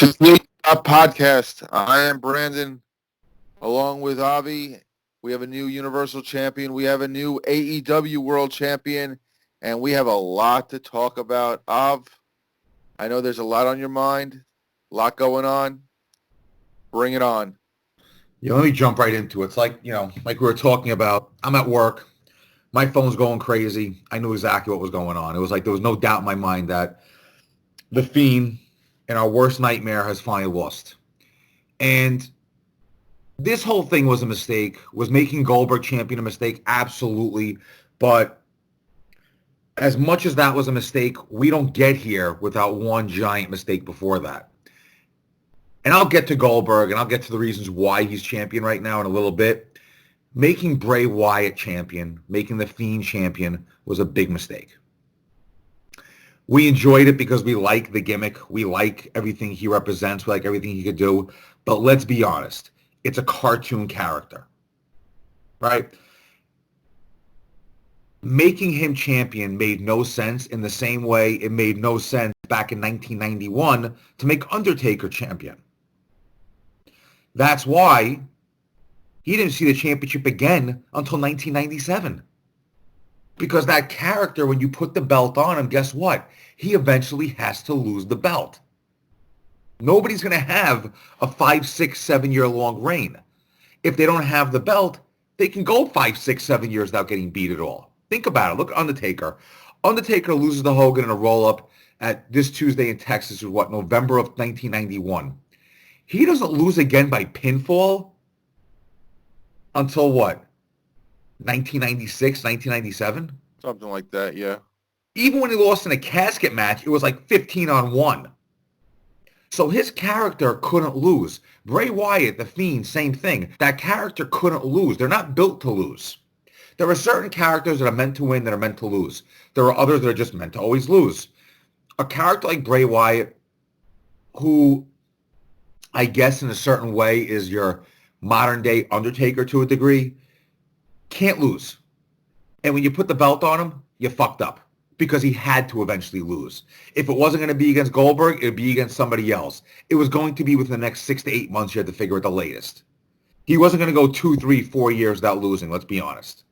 is the podcast. I am Brandon, along with Avi. We have a new Universal Champion. We have a new AEW World Champion, and we have a lot to talk about. I know there's a lot on your mind, a lot going on. Bring it on. Yeah, let me jump right into it. It's like we were talking about. I'm at work. My phone's going crazy. I knew exactly what was going on. It was like there was no doubt in my mind that the Fiend in our worst nightmare has finally lost. And this whole thing was a mistake. Was making Goldberg champion a mistake? Absolutely. But as much as that was a mistake, we don't get here without one giant mistake before that. And I'll get to Goldberg, and I'll get to the reasons why he's champion right now in a little bit. Making Bray Wyatt champion, making The Fiend champion was a big mistake. We enjoyed it because we like the gimmick. We like everything he represents. We like everything he could do. But let's be honest. It's a cartoon character, right? Making him champion made no sense in the same way it made no sense back in 1991 to make Undertaker champion. That's why he didn't see the championship again until 1997. Because that character, when you put the belt on him, guess what? He eventually has to lose the belt. Nobody's going to have a 5, 6, 7 year long reign. If they don't have the belt, they can go 5, 6, 7 years without getting beat at all. Think about it. Look at Undertaker. Undertaker loses to Hogan in a roll-up at this Tuesday in Texas, November of 1991. He doesn't lose again by pinfall until what? 1996, 1997? Something like that, yeah. Even when he lost in a casket match, it was like 15-on-1. So his character couldn't lose. Bray Wyatt, The Fiend, same thing. That character couldn't lose. They're not built to lose. There are certain characters that are meant to win that are meant to lose. There are others that are just meant to always lose. A character like Bray Wyatt, who I guess in a certain way is your modern-day Undertaker to a degree, can't lose. And when you put the belt on him, you fucked up because he had to eventually lose. If it wasn't going to be against Goldberg, it would be against somebody else. It was going to be within the next 6 to 8 months you had to figure at the latest. He wasn't going to go 2, 3, 4 years without losing, let's be honest.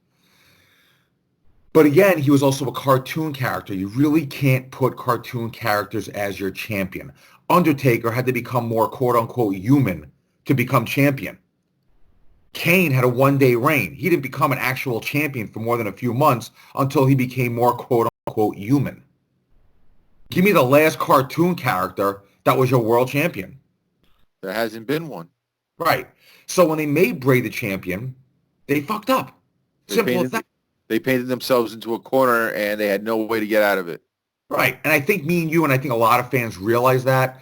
But again, he was also a cartoon character. You really can't put cartoon characters as your champion. Undertaker had to become more quote-unquote human to become champion. Kane had a one-day reign. He didn't become an actual champion for more than a few months until he became more quote-unquote human. Give me the last cartoon character that was your world champion. There hasn't been one. Right. So when they made Bray the champion, they fucked up. Simple as that. They painted themselves into a corner, and they had no way to get out of it. Right. And I think me and you, and I think a lot of fans realize that.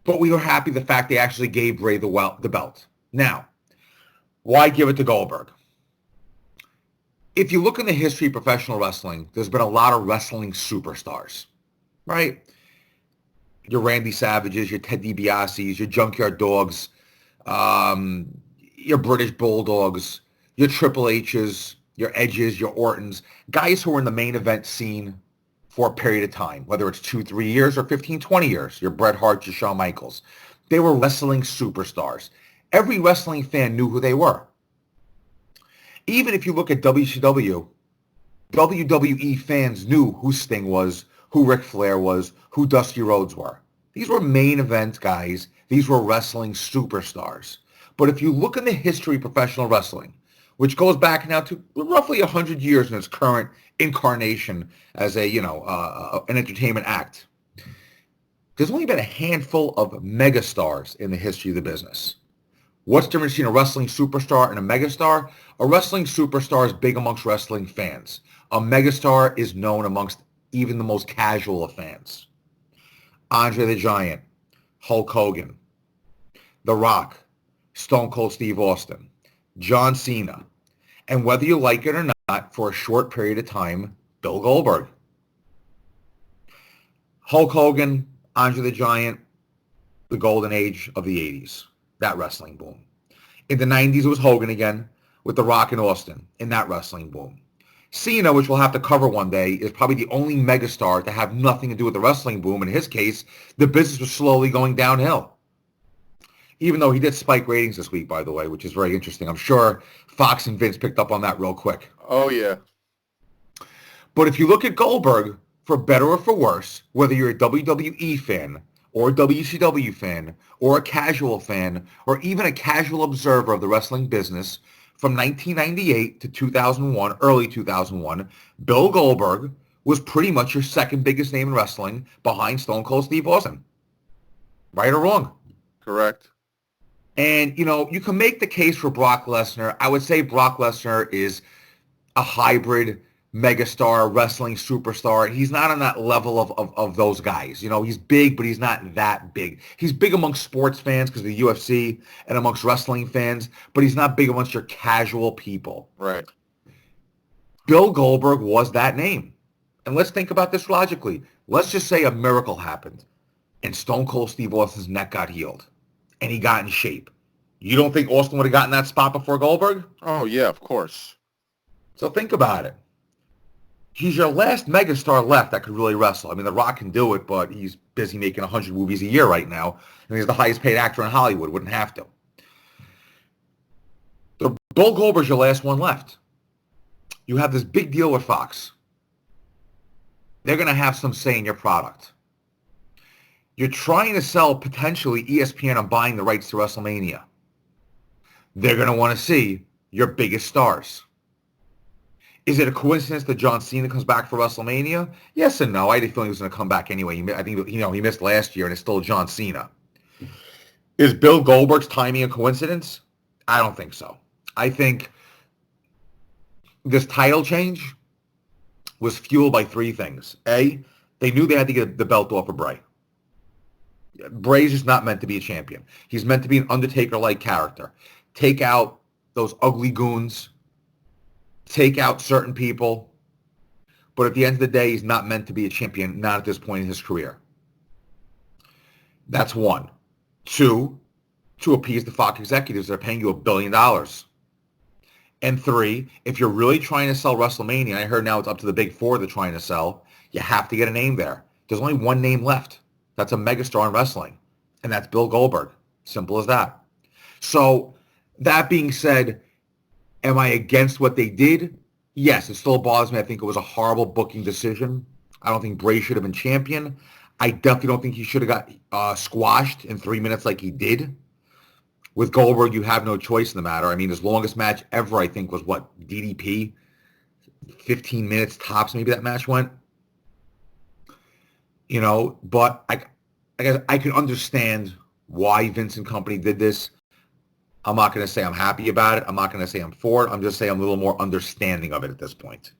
But we were happy the fact they actually gave Bray the belt. Now, why give it to Goldberg? If you look in the history of professional wrestling, there's been a lot of wrestling superstars, right? Your Randy Savages, your Ted DiBiase's, your Junkyard Dogs, your British Bulldogs, your Triple H's, your Edges, your Ortons, guys who are in the main event scene for a period of time, whether it's 2, 3 years or 15, 20 years, your Bret Hart, your Shawn Michaels. They were wrestling superstars. Every wrestling fan knew who they were. Even if you look at WCW, WWE fans knew who Sting was, who Ric Flair was, who Dusty Rhodes were. These were main event guys. These were wrestling superstars. But if you look in the history of professional wrestling, which goes back now to roughly 100 years in its current incarnation as an entertainment act, there's only been a handful of megastars in the history of the business. What's the difference between a wrestling superstar and a megastar? A wrestling superstar is big amongst wrestling fans. A megastar is known amongst even the most casual of fans. Andre the Giant, Hulk Hogan, The Rock, Stone Cold Steve Austin, John Cena, and whether you like it or not, for a short period of time, Bill Goldberg. Hulk Hogan, Andre the Giant, the golden age of the 80s. That wrestling boom. In the 90s, it was Hogan again with The Rock and Austin in that wrestling boom. Cena, which we'll have to cover one day, is probably the only megastar to have nothing to do with the wrestling boom. In his case, the business was slowly going downhill. Even though he did spike ratings this week, by the way, which is very interesting. I'm sure Fox and Vince picked up on that real quick. Oh, yeah. But if you look at Goldberg, for better or for worse, whether you're a WWE fan or a WCW fan or a casual fan or even a casual observer of the wrestling business, from 1998 to 2001, early 2001, Bill Goldberg was pretty much your second biggest name in wrestling behind Stone Cold Steve Austin. Right or wrong? Correct. And, you know, you can make the case for Brock Lesnar. I would say Brock Lesnar is a hybrid megastar, wrestling superstar. He's not on that level of those guys. You know, he's big, but he's not that big. He's big amongst sports fans because of the UFC and amongst wrestling fans, but he's not big amongst your casual people. Right. Bill Goldberg was that name. And let's think about this logically. Let's just say a miracle happened and Stone Cold Steve Austin's neck got healed and he got in shape. You don't think Austin would have gotten that spot before Goldberg? Oh, yeah, of course. So think about it. He's your last megastar left that could really wrestle. I mean, The Rock can do it, but he's busy making 100 movies a year right now, and he's the highest paid actor in Hollywood. Wouldn't have to. Bill Goldberg's your last one left. You have this big deal with Fox. They're going to have some say in your product. You're trying to sell potentially ESPN on buying the rights to WrestleMania. They're going to want to see your biggest stars. Is it a coincidence that John Cena comes back for WrestleMania? Yes and no. I had a feeling he was going to come back anyway. I think, you know, he missed last year and it's still John Cena. Is Bill Goldberg's timing a coincidence? I don't think so. I think this title change was fueled by three things. A, they knew they had to get the belt off of Bray. Bray's just not meant to be a champion. He's meant to be an Undertaker-like character. Take out those ugly goons. Take out certain people. But at the end of the day, he's not meant to be a champion, not at this point in his career. That's one. Two, to appease the Fox executives that are paying you $1 billion. And three, if you're really trying to sell WrestleMania, I heard now it's up to the big four they're trying to sell, you have to get a name there. There's only one name left. That's a megastar in wrestling. And that's Bill Goldberg. Simple as that. So that being said, am I against what they did? Yes, it still bothers me. I think it was a horrible booking decision. I don't think Bray should have been champion. I definitely don't think he should have got squashed in 3 minutes like he did. With Goldberg, you have no choice in the matter. I mean, his longest match ever, I think, was what, DDP? 15 minutes tops, maybe that match went. You know, but I guess I can understand why Vince and company did this. I'm not going to say I'm happy about it. I'm not going to say I'm for it. I'm just saying I'm a little more understanding of it at this point.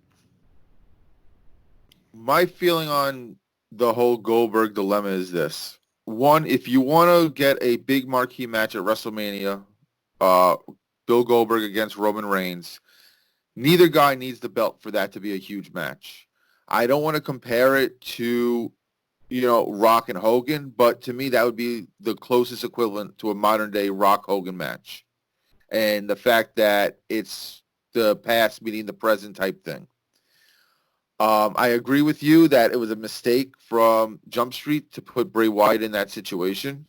My feeling on the whole Goldberg dilemma is this. One, if you want to get a big marquee match at WrestleMania, Bill Goldberg against Roman Reigns, neither guy needs the belt for that to be a huge match. I don't want to compare it to, you know, Rock and Hogan, but to me that would be the closest equivalent to a modern-day Rock-Hogan match. And the fact that it's the past meeting the present type thing. I agree with you that it was a mistake from Jump Street to put Bray Wyatt in that situation.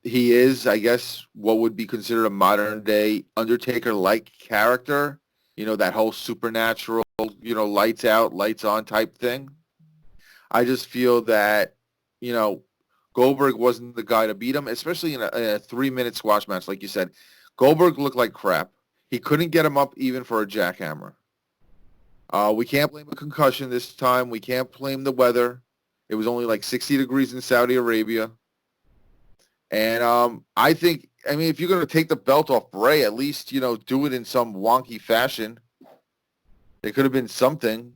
He is, I guess, what would be considered a modern-day Undertaker-like character. You know, that whole supernatural, you know, lights out, lights on type thing. I just feel that, you know, Goldberg wasn't the guy to beat him, especially in a 3-minute squash match, like you said. Goldberg looked like crap. He couldn't get him up even for a jackhammer. We can't blame a concussion this time. We can't blame the weather. It was only like 60 degrees in Saudi Arabia. And I think, I mean, if you're going to take the belt off Bray, at least, you know, do it in some wonky fashion. There could have been something.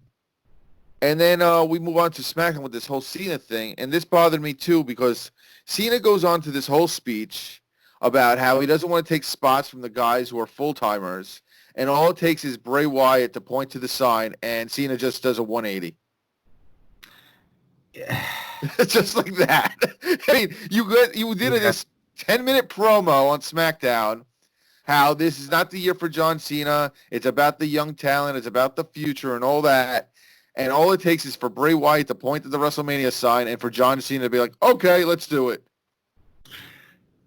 And then we move on to SmackDown with this whole Cena thing. And this bothered me, too, because Cena goes on to this whole speech about how he doesn't want to take spots from the guys who are full-timers. And all it takes is Bray Wyatt to point to the sign, and Cena just does a 180. Yeah. Just like that. I mean, you did this 10-minute promo on SmackDown how this is not the year for John Cena. It's about the young talent. It's about the future and all that. And all it takes is for Bray Wyatt to point to the WrestleMania sign and for John Cena to be like, okay, let's do it.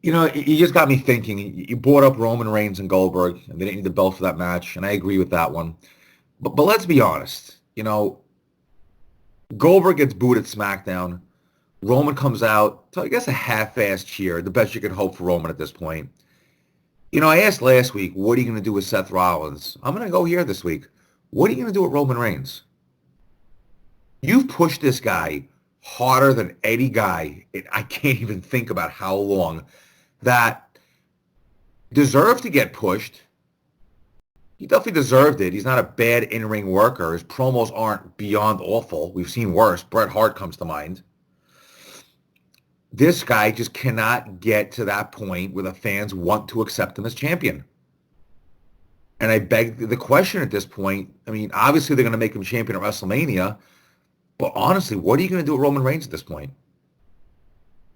You know, you just got me thinking. You brought up Roman Reigns and Goldberg, and they didn't need the belt for that match, and I agree with that one. But let's be honest. You know, Goldberg gets booed at SmackDown. Roman comes out, so I guess a half-assed cheer, the best you could hope for Roman at this point. You know, I asked last week, what are you going to do with Seth Rollins? I'm going to go here this week. What are you going to do with Roman Reigns? You've pushed this guy harder than any guy, I can't even think about how long, that deserved to get pushed. He definitely deserved it. He's not a bad in-ring worker. His promos aren't beyond awful. We've seen worse. Bret Hart comes to mind. This guy just cannot get to that point where the fans want to accept him as champion. And I beg the question at this point. I mean, obviously they're going to make him champion at WrestleMania, but honestly, what are you going to do with Roman Reigns at this point?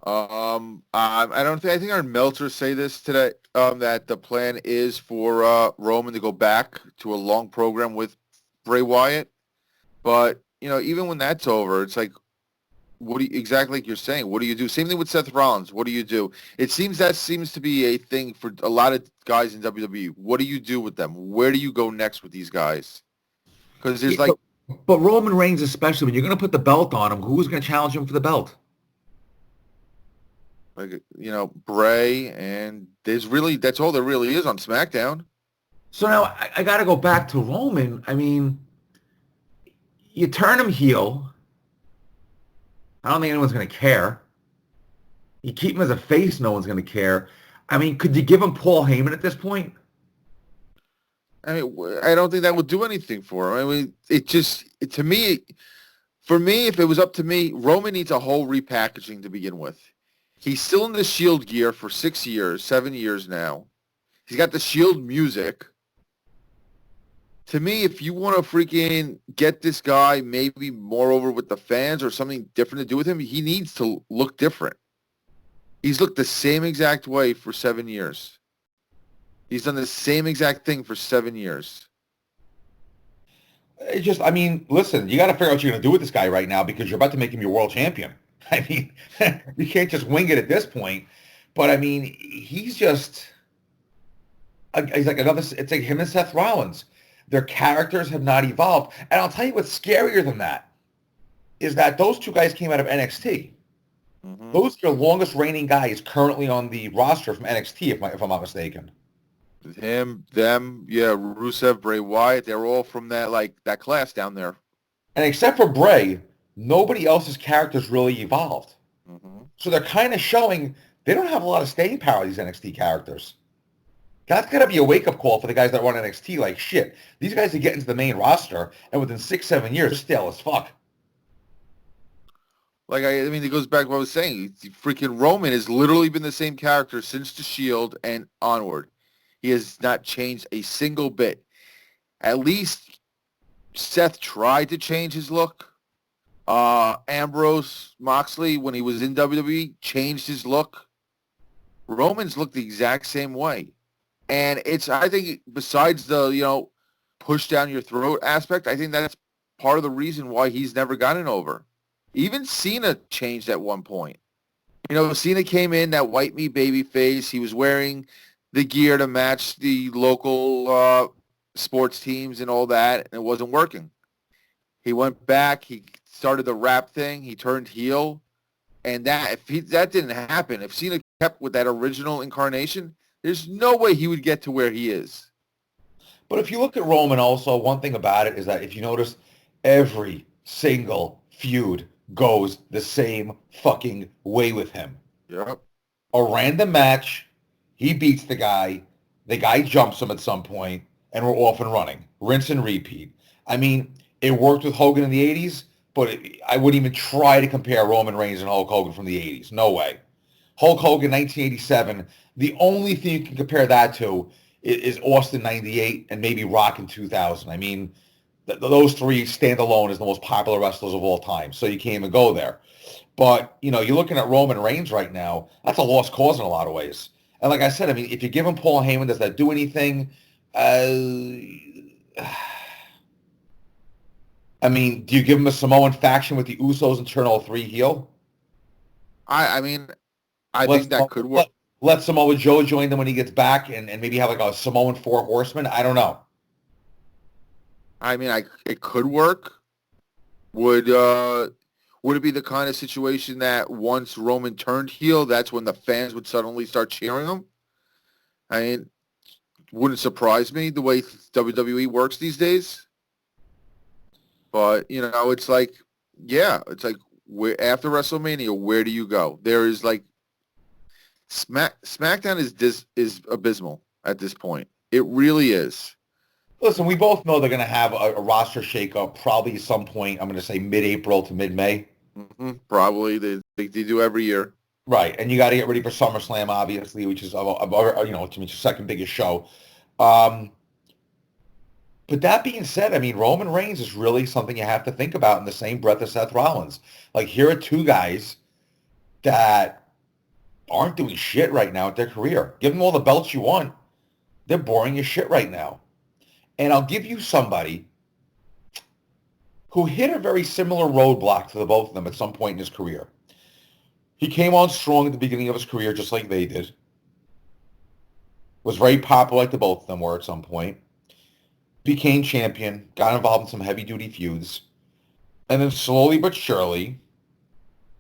I think I heard Meltzer say this today, that the plan is for Roman to go back to a long program with Bray Wyatt. But, you know, even when that's over, it's like, exactly like you're saying, what do you do? Same thing with Seth Rollins. What do you do? It seems to be a thing for a lot of guys in WWE. What do you do with them? Where do you go next with these guys? Because there's like... But Roman Reigns, especially, when you're going to put the belt on him, who's going to challenge him for the belt? Like, you know, Bray, and that's all there really is on SmackDown. So now I got to go back to Roman. I mean, you turn him heel. I don't think anyone's going to care. You keep him as a face, no one's going to care. I mean, could you give him Paul Heyman at this point? I mean, I don't think that would do anything for him. I mean, for me, if it was up to me, Roman needs a whole repackaging to begin with. He's still in the Shield gear for 7 years now. He's got the Shield music. To me, if you want to freaking get this guy maybe more over with the fans or something different to do with him, he needs to look different. He's looked the same exact way for 7 years. He's done the same exact thing for 7 years. It's just, I mean, listen, you got to figure out what you're going to do with this guy right now because you're about to make him your world champion. I mean, you can't just wing it at this point. But, I mean, he's just, he's like it's like him and Seth Rollins. Their characters have not evolved. And I'll tell you what's scarier than that is that those two guys came out of NXT. Mm-hmm. Those are your longest reigning guys currently on the roster from NXT, if I'm not mistaken. Them, Rusev, Bray Wyatt, they're all from that class down there. And except for Bray, nobody else's characters really evolved. Mm-hmm. So they're kind of showing they don't have a lot of staying power, these NXT characters. That's got to be a wake-up call for the guys that run NXT. Like, shit, these guys are getting to the main roster, and within 6-7 years, they're stale as fuck. Like, I mean, it goes back to what I was saying. Freaking Roman has literally been the same character since the Shield and onward. He has not changed a single bit. At least Seth tried to change his look. Ambrose Moxley, when he was in WWE, changed his look. Roman's looked the exact same way. And I think besides the, push down your throat aspect, I think that's part of the reason why he's never gotten over. Even Cena changed at one point. Cena came in, that white meat baby face. He was wearing the gear to match the local sports teams and all that, and it wasn't working. He went back. He started the rap thing. He turned heel. And that didn't happen, if Cena kept with that original incarnation, there's no way he would get to where he is. But if you look at Roman also, one thing about it is that if you notice, every single feud goes the same fucking way with him. Yep. A random match, he beats the guy jumps him at some point, and we're off and running. Rinse and repeat. I mean, it worked with Hogan in the 80s, but I wouldn't even try to compare Roman Reigns and Hulk Hogan from the 80s. No way. Hulk Hogan, 1987, the only thing you can compare that to is Austin, 98, and maybe Rock in 2000. I mean, those three stand alone as the most popular wrestlers of all time, so you can't even go there. But, you're looking at Roman Reigns right now, that's a lost cause in a lot of ways. And like I said, I mean, if you give him Paul Heyman, does that do anything? I mean, do you give him a Samoan faction with the Usos and turn all three heel? I mean, I Let, think that could work. let Samoa Joe join them when he gets back and maybe have like a Samoan Four Horsemen? I don't know. I mean, it could work. Would it be the kind of situation that once Roman turned heel, that's when the fans would suddenly start cheering him? I mean, wouldn't surprise me the way WWE works these days. But, it's like, yeah, it's like after WrestleMania, where do you go? There is like SmackDown is abysmal at this point. It really is. Listen, we both know they're going to have a roster shakeup probably at some point. I'm going to say mid-April to mid-May. Mm-hmm. Probably they do every year. Right, and you got to get ready for SummerSlam, obviously, which is to me, second biggest show. But that being said, I mean, Roman Reigns is really something you have to think about in the same breath as Seth Rollins. Like, here are two guys that aren't doing shit right now at their career. Give them all the belts you want. They're boring as shit right now. And I'll give you somebody who hit a very similar roadblock to the both of them at some point in his career. He came on strong at the beginning of his career, just like they did. Was very popular like the both of them were at some point. Became champion, got involved in some heavy-duty feuds. And then slowly but surely,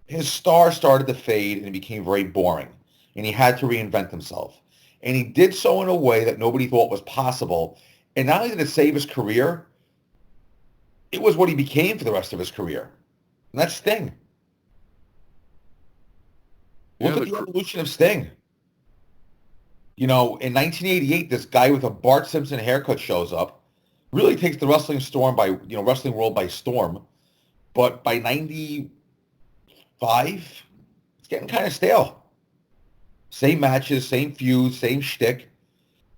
his star started to fade and it became very boring. And he had to reinvent himself. And he did so in a way that nobody thought was possible. And not only did it save his career, it was what he became for the rest of his career. And that's Sting. Look at the evolution of Sting. In 1988, this guy with a Bart Simpson haircut shows up, really takes the wrestling world by storm. But by 95, it's getting kind of stale. Same matches, same feuds, same shtick.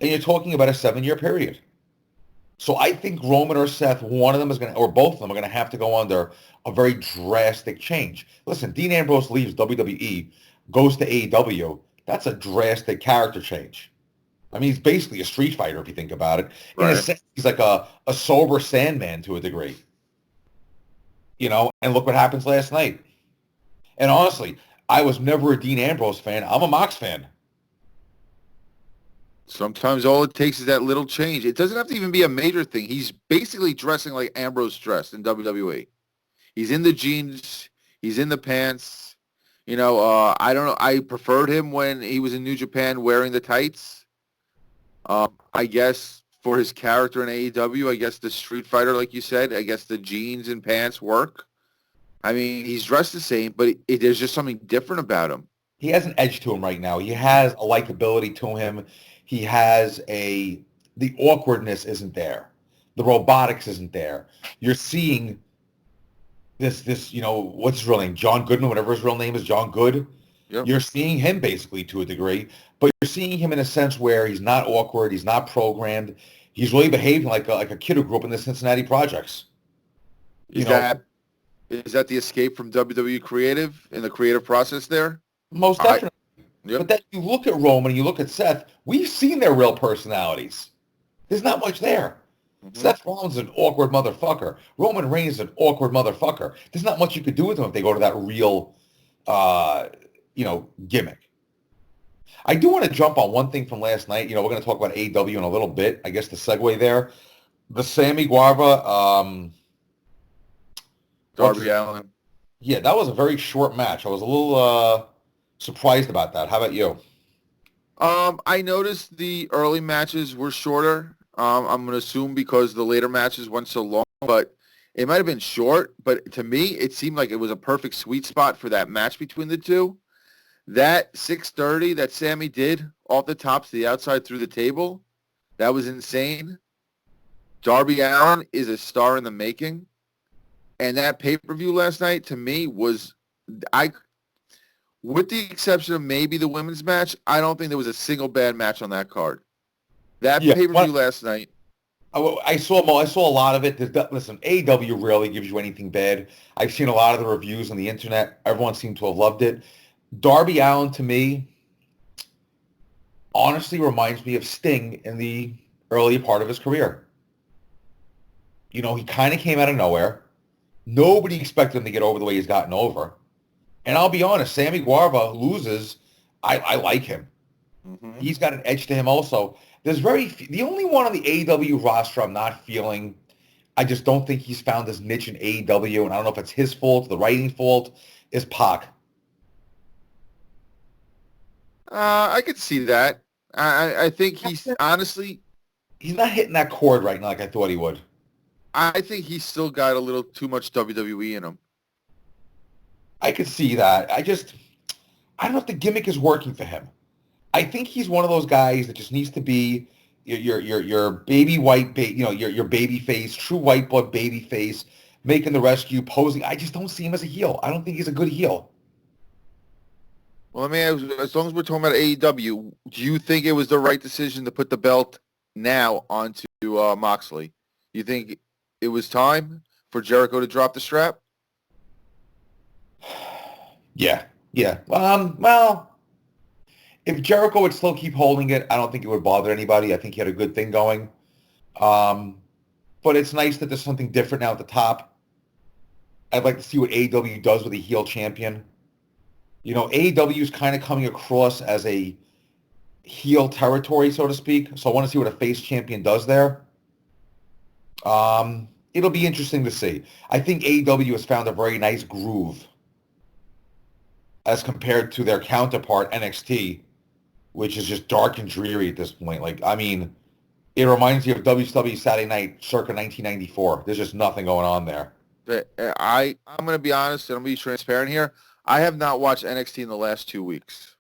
And you're talking about a 7-year period. So I think Roman or Seth, one of them is going to, or both of them are going to have to go under a very drastic change. Listen, Dean Ambrose leaves WWE, goes to AEW. That's a drastic character change. I mean, he's basically a street fighter if you think about it. In a sense, he's like a sober Sandman to a degree. And look what happens last night. And honestly, I was never a Dean Ambrose fan. I'm a Mox fan. Sometimes all it takes is that little change. It doesn't have to even be a major thing. He's basically dressing like Ambrose dressed in WWE. He's in the jeans. He's in the pants. I don't know. I preferred him when he was in New Japan wearing the tights. I guess for his character in AEW, I guess the Street Fighter, like you said, I guess the jeans and pants work. I mean, he's dressed the same, but there's just something different about him. He has an edge to him right now. He has a likability to him. He has the awkwardness isn't there. The robotics isn't there. You're seeing this, what's his real name? John Goodman, whatever his real name is, John Good. Yep. You're seeing him basically to a degree, but you're seeing him in a sense where he's not awkward. He's not programmed. He's really behaving like a kid who grew up in the Cincinnati projects. Is that the escape from WWE Creative in the creative process there? Most definitely. Yep. But then you look at Roman and you look at Seth, we've seen their real personalities. There's not much there. Mm-hmm. Seth Rollins is an awkward motherfucker. Roman Reigns is an awkward motherfucker. There's not much you could do with them if they go to that real, gimmick. I do want to jump on one thing from last night. We're going to talk about AEW in a little bit. I guess the segue there. The Sammy Guevara, Darby Allin. Yeah, that was a very short match. I was a little surprised about that. How about you? I noticed the early matches were shorter. I'm going to assume because the later matches went so long, but it might have been short. But to me, it seemed like it was a perfect sweet spot for that match between the two. That 630 that Sammy did off the top to the outside through the table, that was insane. Darby Allin is a star in the making. And that pay-per-view last night, to me, was, with the exception of maybe the women's match, I don't think there was a single bad match on that card. That pay-per-view last night. I saw a lot of it. Listen, AEW rarely gives you anything bad. I've seen a lot of the reviews on the internet. Everyone seemed to have loved it. Darby Allin, to me, honestly reminds me of Sting in the early part of his career. You know, he kind of came out of nowhere. Nobody expected him to get over the way he's gotten over. And I'll be honest, Sammy Guevara loses. I like him. Mm-hmm. He's got an edge to him also. There's the only one on the AEW roster I'm not feeling. I just don't think he's found his niche in AEW, and I don't know if it's his fault, the writing fault, is Pac. I could see that. I think he's honestly, He's not hitting that chord right now like I thought he would. I think he's still got a little too much WWE in him. I could see that. I don't know if the gimmick is working for him. I think he's one of those guys that just needs to be your baby white, your baby face, true white blood baby face, making the rescue, posing. I just don't see him as a heel. I don't think he's a good heel. Well, let me ask, as long as we're talking about AEW, do you think it was the right decision to put the belt now onto Moxley? Do you think it was time for Jericho to drop the strap? Yeah. Well, if Jericho would still keep holding it, I don't think it would bother anybody. I think he had a good thing going. But it's nice that there's something different now at the top. I'd like to see what AEW does with a heel champion. You know, AEW is kind of coming across as a heel territory, so to speak. So I want to see what a face champion does there. It'll be interesting to see. I think AEW has found a very nice groove as compared to their counterpart NXT, which is just dark and dreary at this point. Like, I mean, it reminds you of WWE Saturday Night circa 1994. There's just nothing going on there. I'm going to be honest and I'm going to be transparent here. I have not watched NXT in the last 2 weeks.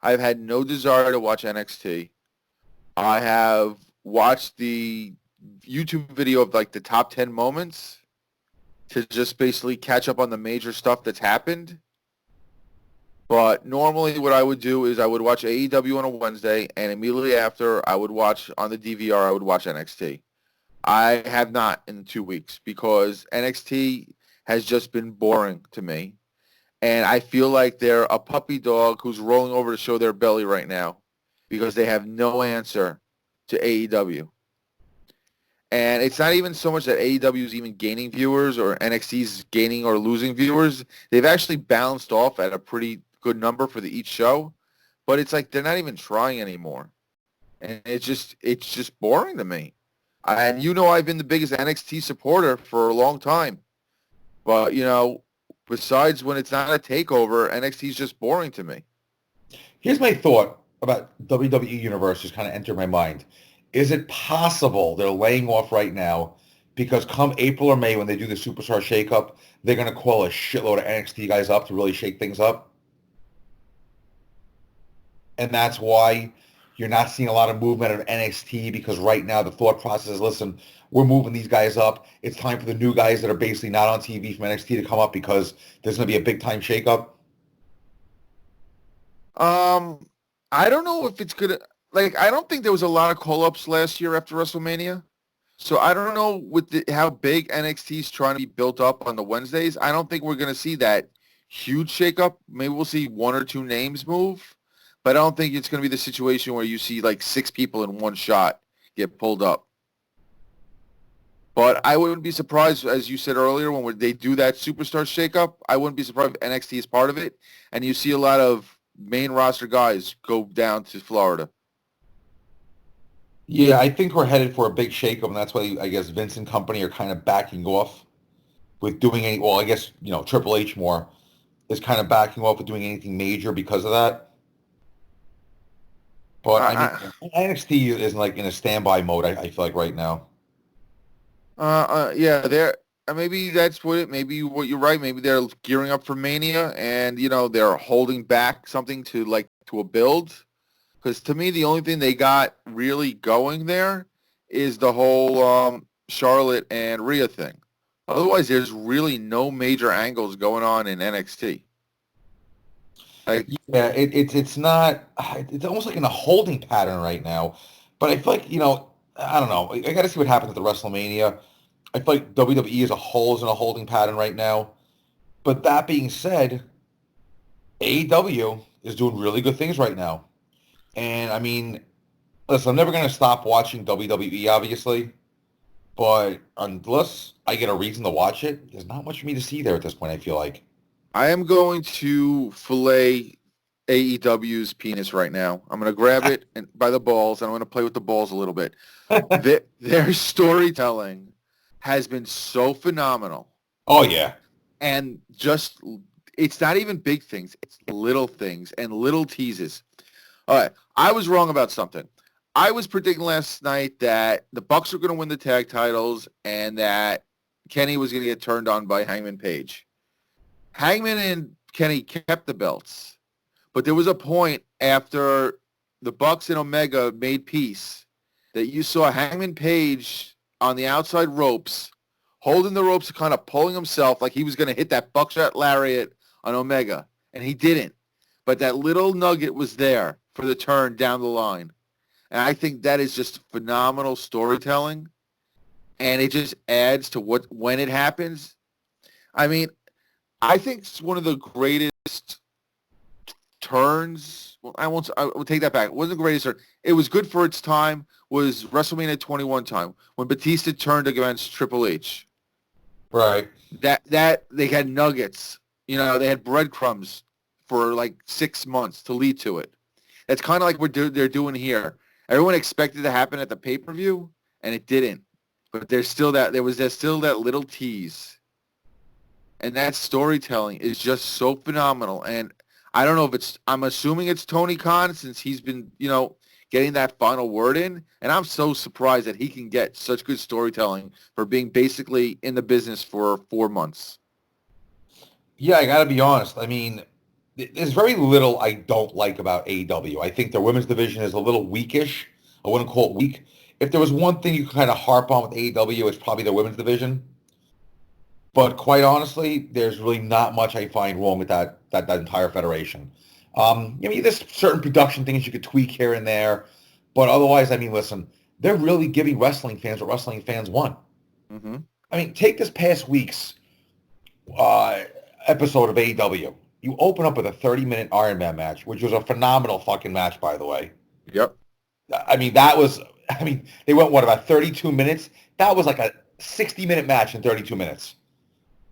I've had no desire to watch NXT. I have watched the YouTube video of like the top 10 moments to just basically catch up on the major stuff that's happened. But normally what I would do is I would watch AEW on a Wednesday, and immediately after I would watch on the DVR, I would watch NXT. I have not in 2 weeks because NXT has just been boring to me. And I feel like they're a puppy dog who's rolling over to show their belly right now because they have no answer to AEW. And it's not even so much that AEW is even gaining viewers or NXT is gaining or losing viewers. They've actually balanced off at a pretty good number for each show, but it's like they're not even trying anymore. And it's just boring to me. And you know I've been the biggest NXT supporter for a long time. But, you know, besides when it's not a takeover, NXT is just boring to me. Here's my thought about WWE Universal just kind of entered my mind. Is it possible they're laying off right now because come April or May when they do the Superstar Shakeup, they're going to call a shitload of NXT guys up to really shake things up? And that's why you're not seeing a lot of movement of NXT because right now the thought process is, listen, we're moving these guys up. It's time for the new guys that are basically not on TV from NXT to come up because there's going to be a big-time shakeup. I don't know if it's going to... Like, I don't think there was a lot of call-ups last year after WrestleMania. So I don't know with how big NXT is trying to be built up on the Wednesdays. I don't think we're going to see that huge shakeup. Maybe we'll see one or two names move. But I don't think it's going to be the situation where you see like 6 people in one shot get pulled up. But I wouldn't be surprised, as you said earlier, when they do that Superstar shakeup, I wouldn't be surprised if NXT is part of it. And you see a lot of main roster guys go down to Florida. Yeah, I think we're headed for a big shakeup, and that's why I guess Vince and company are kind of backing off with doing any. Well, I guess Triple H more is kind of backing off with doing anything major because of that. But I mean, NXT is like in a standby mode. I feel like right now. Yeah, maybe that's what it. Maybe what you're right. Maybe they're gearing up for Mania, and they're holding back something to a build. Because to me, the only thing they got really going there is the whole Charlotte and Rhea thing. Otherwise, there's really no major angles going on in NXT. Yeah, it's not. It's almost like in a holding pattern right now. But I feel like I don't know. I got to see what happens at the WrestleMania. I feel like WWE as a whole is in a holding pattern right now. But that being said, AEW is doing really good things right now. And I mean, listen, I'm never going to stop watching WWE, obviously. But unless I get a reason to watch it, there's not much for me to see there at this point, I feel like. I am going to fillet AEW's penis right now. I'm going to grab it and by the balls, and I'm going to play with the balls a little bit. Their storytelling has been so phenomenal. Oh, yeah. And just, it's not even big things. It's little things and little teases. All right. I was wrong about something. I was predicting last night that the Bucks were going to win the tag titles and that Kenny was going to get turned on by Hangman Page. Hangman and Kenny kept the belts, but there was a point after the Bucks and Omega made peace that you saw Hangman Page on the outside ropes, holding the ropes, kind of pulling himself like he was going to hit that buckshot lariat on Omega, and he didn't. But that little nugget was there for the turn down the line. And I think that is just phenomenal storytelling, and it just adds to when it happens. I mean, I think it's one of the greatest turns. Well, I will take that back. It wasn't the greatest turn. It was good for its time. Was WrestleMania 21 time when Batista turned against Triple H. Right. That they had nuggets. You know, they had breadcrumbs for like 6 months to lead to it. That's kind of like they're doing here. Everyone expected it to happen at the pay-per-view, and it didn't. But there's still that little tease. And that storytelling is just so phenomenal. And I don't know if I'm assuming it's Tony Khan since he's been, getting that final word in. And I'm so surprised that he can get such good storytelling for being basically in the business for 4 months. Yeah, I got to be honest. I mean, there's very little I don't like about AEW. I think their women's division is a little weakish. I wouldn't call it weak. If there was one thing you could kind of harp on with AEW, it's probably their women's division. But quite honestly, there's really not much I find wrong with that entire federation. There's certain production things you could tweak here and there, but otherwise, I mean, listen, they're really giving wrestling fans what wrestling fans want. Mm-hmm. I mean, take this past week's episode of AEW. You open up with a 30-minute Iron Man match, which was a phenomenal fucking match, by the way. Yep. I mean, they went, about 32 minutes? That was like a 60-minute match in 32 minutes.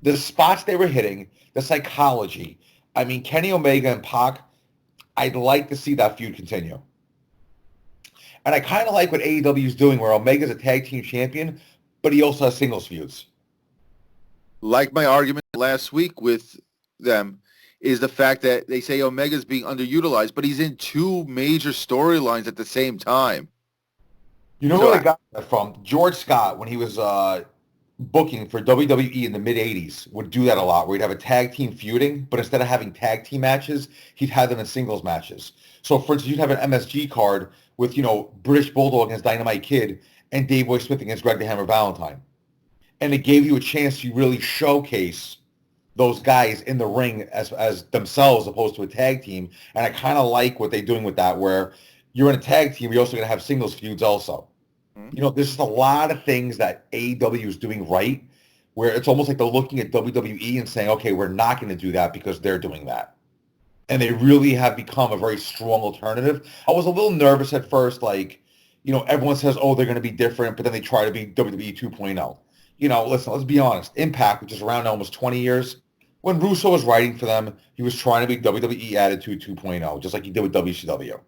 The spots they were hitting, the psychology. I mean, Kenny Omega and Pac, I'd like to see that feud continue. And I kind of like what AEW is doing, where Omega's a tag team champion, but he also has singles feuds. Like my argument last week with them is the fact that they say Omega's being underutilized, but he's in 2 major storylines at the same time. You know where I got that from? George Scott, when he was booking for WWE in the mid-'80s, would do that a lot, where he'd have a tag team feuding, but instead of having tag team matches, he'd have them in singles matches. So, for instance, you'd have an MSG card with, British Bulldog against Dynamite Kid and Dave Boy Smith against Greg the Hammer Valentine. And it gave you a chance to really showcase those guys in the ring as themselves, opposed to a tag team. And I kind of like what they're doing with that, where you're in a tag team, you're also going to have singles feuds also. There's just a lot of things that AEW is doing right, where it's almost like they're looking at WWE and saying, okay, we're not going to do that because they're doing that. And they really have become a very strong alternative. I was a little nervous at first, like, everyone says, oh, they're going to be different, but then they try to be WWE 2.0. Listen, let's be honest. Impact, which is around almost 20 years, when Russo was writing for them, he was trying to be WWE Attitude 2.0, just like he did with WCW.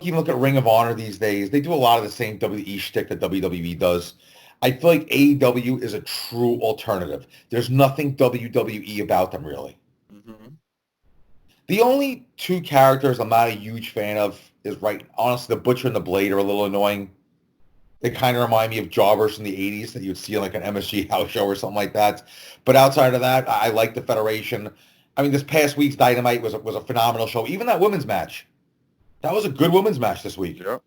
Even look at Ring of Honor these days. They do a lot of the same WWE shtick that WWE does. I feel like AEW is a true alternative. There's nothing WWE about them, really. Mm-hmm. The only 2 characters I'm not a huge fan of is, honestly, the Butcher and the Blade are a little annoying. They kind of remind me of jobbers from the 80s that you would see on like an MSG house show or something like that. But outside of that, I like the Federation. I mean, this past week's Dynamite was a phenomenal show. Even that women's match. That was a good women's match this week. Yep.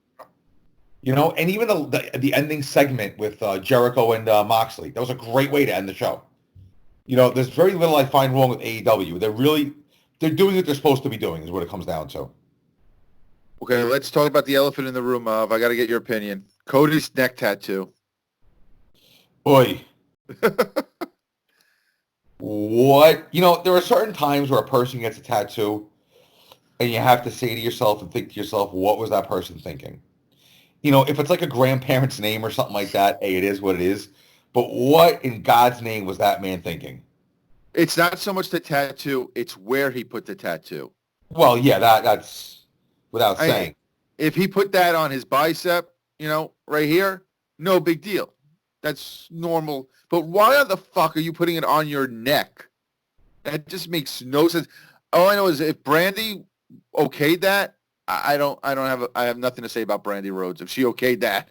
And even the ending segment with Jericho and Moxley. That was a great way to end the show. There's very little I find wrong with AEW. They're doing what they're supposed to be doing is what it comes down to. Okay, let's talk about the elephant in the room, Of. I got to get your opinion. Cody's neck tattoo. Oi. What? There are certain times where a person gets a tattoo and you have to say to yourself and think to yourself, what was that person thinking? You know, if it's like a grandparent's name or something like that, hey, it is what it is. But what in God's name was that man thinking? It's not so much the tattoo, it's where he put the tattoo. Well, yeah, that's without I, saying. if he put that on his bicep, right here, no big deal. That's normal. But why the fuck are you putting it on your neck? That just makes no sense. All I know is if Brandy okayed that, I have nothing to say about Brandy Rhodes if she okayed that.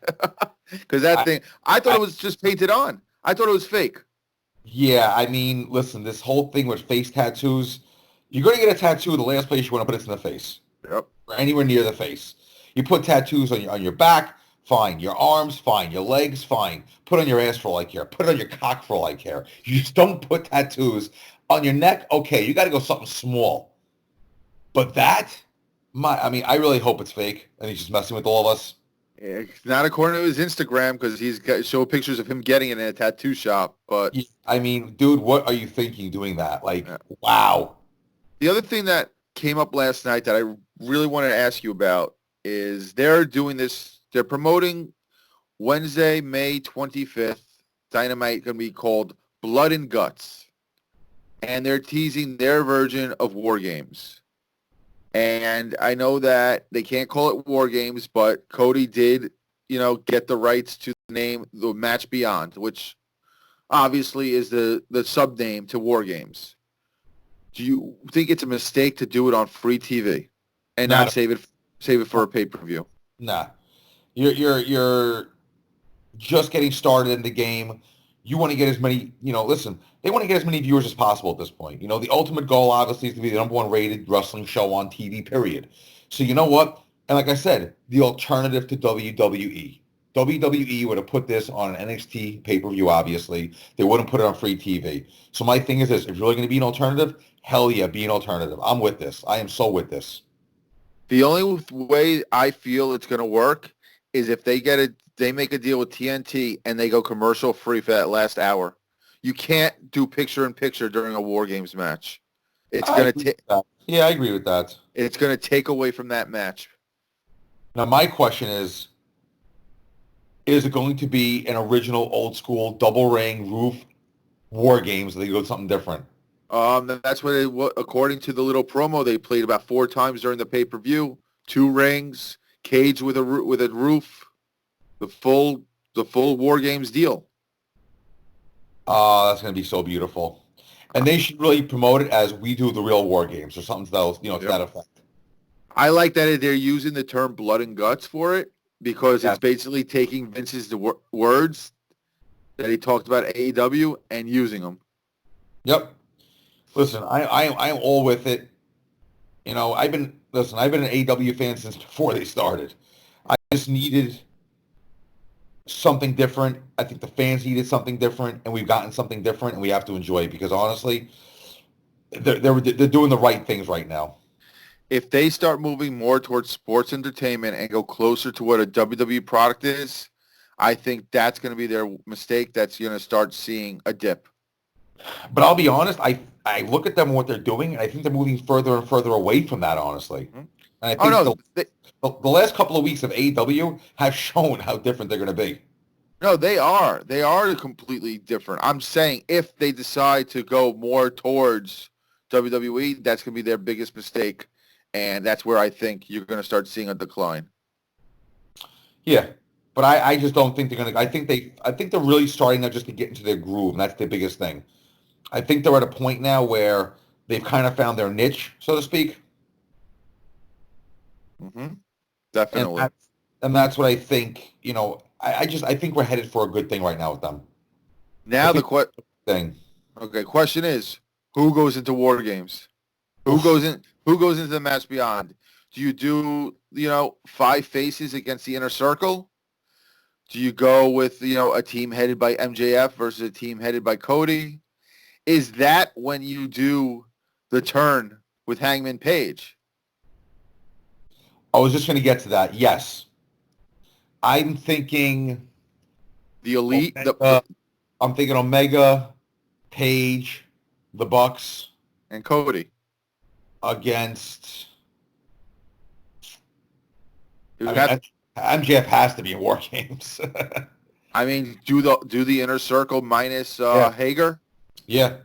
Because that I, thing, I thought I, it was just painted on. I thought it was fake. yeah, I mean, listen, this whole thing with face tattoos, you're going to get a tattoo. The last place you want to put it's in the face, Yep. or anywhere near the face. You put tattoos on your back, fine. Your arms, fine. Your legs, fine. Put on your ass for all I care. Put it on your cock for all I care. You just don't put tattoos on your neck. Okay, you got to go something small. But I mean, I really hope it's fake and he's just messing with all of us. Not according to his Instagram because he's got show pictures of him getting it in a tattoo shop. But I mean, dude, what are you thinking doing that? Like, uh, wow. the other thing that came up last night that I really wanted to ask you about is they're doing this. They're promoting Wednesday, May 25th. Dynamite going to be called Blood and Guts, and they're teasing their version of War Games. And I know that they can't call it War Games, but Cody did, get the rights to the name, the Match Beyond, which obviously is the sub name to War Games. Do you think it's a mistake to do it on free TV and not Not, save it for a pay-per-view? nah. You're just getting started in the game. You want to get as many, listen, they want to get as many viewers as possible at this point. The ultimate goal obviously is to be the number one rated wrestling show on TV, period. So you know what? And like I said, the alternative to WWE. WWE would have put this on an NXT pay-per-view, obviously. They wouldn't put it on free TV. So my thing is this, if you're really going to be an alternative, hell yeah, be an alternative. I'm with this. I am so with this. The only way I feel it's going to work is if they make a deal with TNT and they go commercial free for that last hour. You can't do picture in picture during a War Games match. It's I going to agree with that. Yeah, I agree with that. it's going to take away from that match. Now, my question is it going to be an original old school double ring roof war games? Or they go something different? That's what according to the little promo they played about 4 times during the pay-per-view. 2 rings, cage with a roof, the full War Games deal. That's going to be so beautiful. And they should really promote it as we do the real war games or something to those, to that effect. I like that they're using the term blood and guts for it because Yeah. it's basically taking Vince's words that he talked about at AEW and using them. Yep. Listen, I'm all with it. I've been an AEW fan since before they started. I just needed something different. I think the fans needed something different, and we've gotten something different, and we have to enjoy it because honestly, they're doing the right things right now. If they start moving more towards sports entertainment and go closer to what a WWE product is, I think that's going to be their mistake. That's going to start seeing a dip. But I'll be honest, I look at them and what they're doing, and I think they're moving further and further away from that, honestly. Mm-hmm. And I Oh, think no. the last couple of weeks of AEW have shown how different they're going to be. No, they are. They are completely different. I'm saying if they decide to go more towards WWE, that's going to be their biggest mistake. And that's where I think you're going to start seeing a decline. Yeah, but I just don't think they're going to. I think they're really starting now just to get into their groove, and that's the biggest thing. I think they're at a point now where they've kind of found their niche, so to speak. Mm-hmm. Definitely. And that's what I think. I think we're headed for a good thing right now with them. Now Thing. Okay, question is, who goes into War Games? Who goes into the match beyond? Do you do, 5 faces against the Inner Circle? Do you go with, a team headed by MJF versus a team headed by Cody? Is that when you do the turn with Hangman Page? I was just going to get to that. Yes. I'm thinking The Elite? I'm thinking Omega, Page, the Bucks And Cody. against It I would mean, have, MJF has to be in War Games. I mean, do the Inner Circle minus Yeah, Hager. yeah,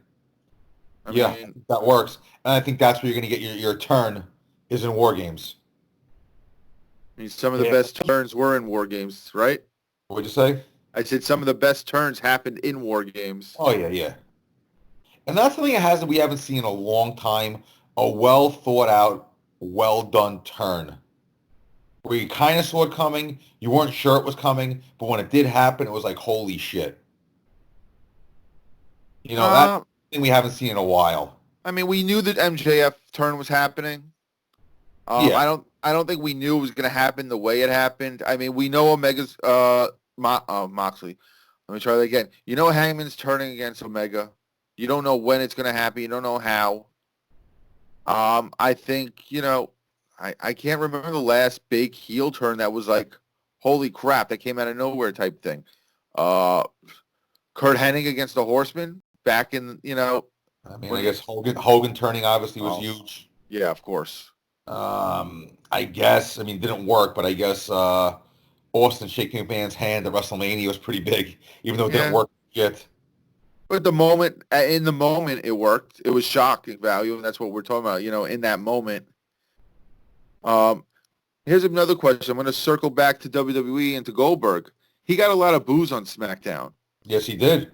I yeah. mean, That works, and I think that's where you're going to get your turn is in War Games. some of the Yeah. best turns were in War Games, right? What'd you say? I said some of the best turns happened in War Games. Oh yeah, yeah. And that's something we haven't seen in a long time. A well thought out, well done turn. Where you kind of saw it coming, you weren't sure it was coming, but when it did happen, it was like, holy shit. That's Uh, something we haven't seen in a while. I mean, we knew that MJF turn was happening. Yeah. I don't think we knew it was going to happen the way it happened. I mean, we know Omega's Moxley. Let me try that again. You know Hangman's turning against Omega. You don't know when it's going to happen. You don't know how. I think, I can't remember the last big heel turn that was like, holy crap, that came out of nowhere type thing. Kurt Hennig against the Horseman back in, I mean, I guess Hogan turning obviously was huge. Yeah, of course. I guess, I mean, it didn't work, but I guess Austin shaking McMahon's hand at WrestleMania was pretty big, even though it didn't work yet. But in the moment, it worked. It was shock value, and that's what we're talking about, in that moment. Here's another question. I'm going to circle back to WWE and to Goldberg. He got a lot of boos on SmackDown. Yes, he did.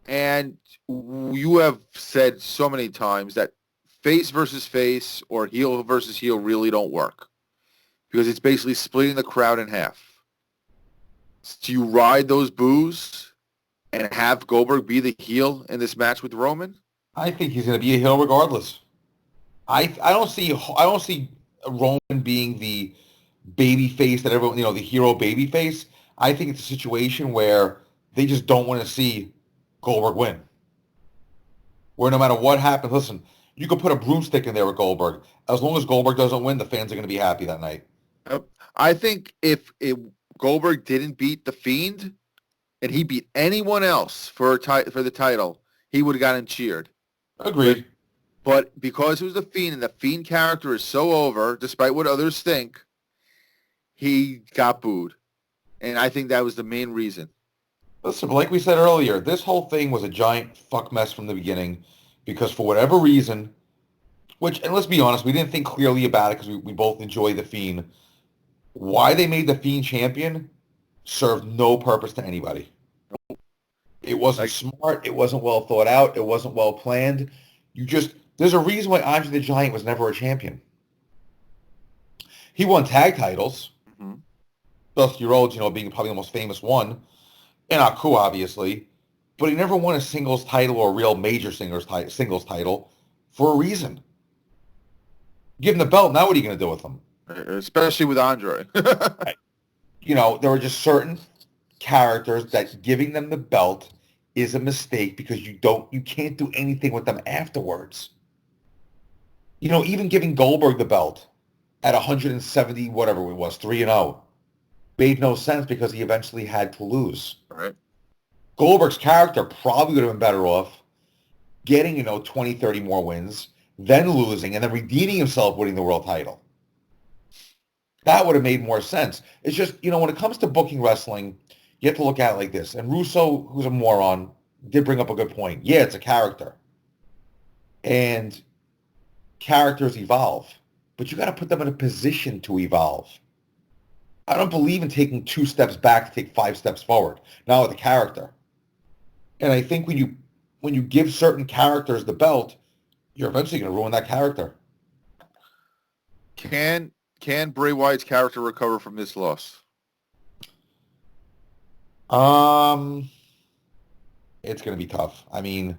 And you have said so many times that face versus face or heel versus heel really don't work because it's basically splitting the crowd in half. Do you ride those boos and have Goldberg be the heel in this match with Roman? I think he's going to be a heel regardless. I don't see Roman being the baby face that everyone, the hero baby face. I think it's a situation where they just don't want to see Goldberg win. Where no matter what happens, listen, you could put a broomstick in there with Goldberg. As long as Goldberg doesn't win, the fans are going to be happy that night. I think if Goldberg didn't beat The Fiend and he beat anyone else for the title, he would have gotten cheered. Agreed. But because it was The Fiend and the Fiend character is so over, despite what others think, he got booed. And I think that was the main reason. Listen, like we said earlier, this whole thing was a giant fuck mess from the beginning because for whatever reason, and let's be honest, we didn't think clearly about it because we both enjoy The Fiend. Why they made The Fiend champion served no purpose to anybody. It wasn't smart. It wasn't well thought out. It wasn't well planned. There's a reason why Andre the Giant was never a champion. He won tag titles. Mm-hmm. Dusty Rhodes, being probably the most famous one. And Aku, obviously. But he never won a singles title or a real major singles title for a reason. Give him the belt. Now what are you going to do with him? Especially with Andre. There were just certain characters that giving them the belt is a mistake because you can't do anything with them afterwards. Even giving Goldberg the belt at 170, whatever it was, 3-0, made no sense because he eventually had to lose. Right. Goldberg's character probably would have been better off getting, 20, 30 more wins, then losing, and then redeeming himself winning the world title. That would have made more sense. It's just, when it comes to booking wrestling, you have to look at it like this. And Russo, who's a moron, did bring up a good point. Yeah, it's a character. And characters evolve. But you got to put them in a position to evolve. I don't believe in taking 2 steps back to take 5 steps forward. Not with a character. And I think when you give certain characters the belt, you're eventually going to ruin that character. Can Bray Wyatt's character recover from this loss? It's going to be tough. I mean,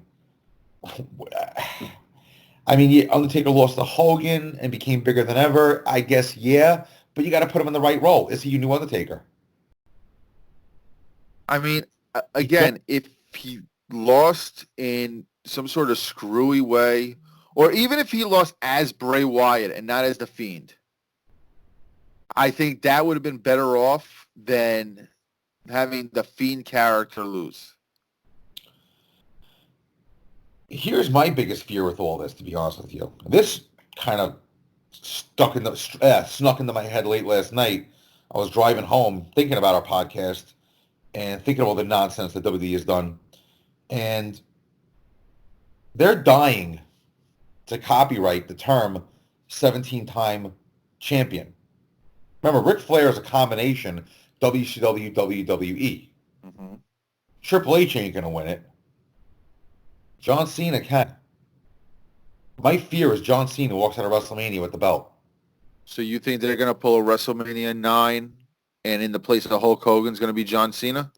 Undertaker lost to Hogan and became bigger than ever. I guess, yeah, but you got to put him in the right role. Is he your new Undertaker? I mean, again, if he lost in some sort of screwy way, or even if he lost as Bray Wyatt and not as The Fiend, I think that would have been better off than having the Fiend character lose. Here's my biggest fear with all this, to be honest with you. This kind of snuck into my head late last night. I was driving home thinking about our podcast and thinking of all the nonsense that WWE has done. And they're dying to copyright the term 17-time champion. Remember, Ric Flair is a combination WCW, WWE. Mm-hmm. Triple H ain't going to win it. John Cena can. My fear is John Cena walks out of WrestleMania with the belt. So you think they're going to pull a WrestleMania 9 and in the place of Hulk Hogan's going to be John Cena?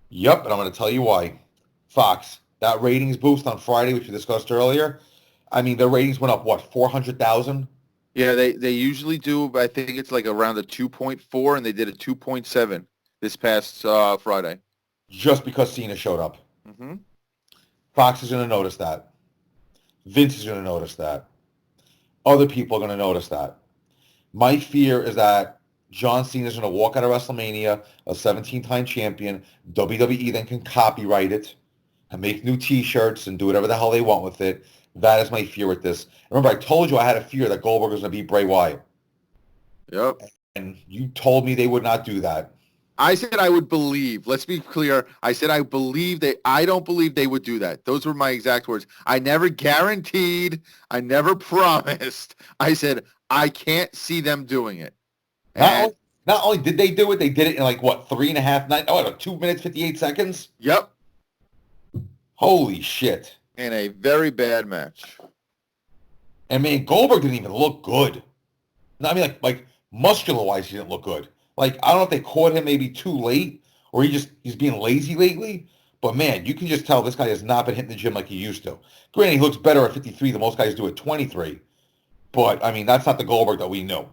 Yep, and I'm going to tell you why. Fox, that ratings boost on Friday, which we discussed earlier, I mean, their ratings went up, what, 400,000? Yeah, they usually do, but I think it's like around a 2.4, and they did a 2.7 this past Friday. Just because Cena showed up. Mm-hmm. Fox is going to notice that. Vince is going to notice that. Other people are going to notice that. My fear is that John Cena is going to walk out of WrestleMania, a 17-time champion. WWE then can copyright it and make new T-shirts and do whatever the hell they want with it. That is my fear with this. Remember, I told you I had a fear that Goldberg was going to beat Bray Wyatt. Yep. And you told me they would not do that. I said I would believe. Let's be clear. I said I don't believe they would do that. Those were my exact words. I never guaranteed. I never promised. I said I can't see them doing it. Not only did they do it, they did it in like, what, 2 minutes, 58 seconds? Yep. Holy shit. In a very bad match. And man, Goldberg didn't even look good. No, I mean, like muscular-wise, he didn't look good. Like, I don't know if they caught him maybe too late or he's being lazy lately. But man, you can just tell this guy has not been hitting the gym like he used to. Granted, he looks better at 53 than most guys do at 23. But, I mean, that's not the Goldberg that we knew.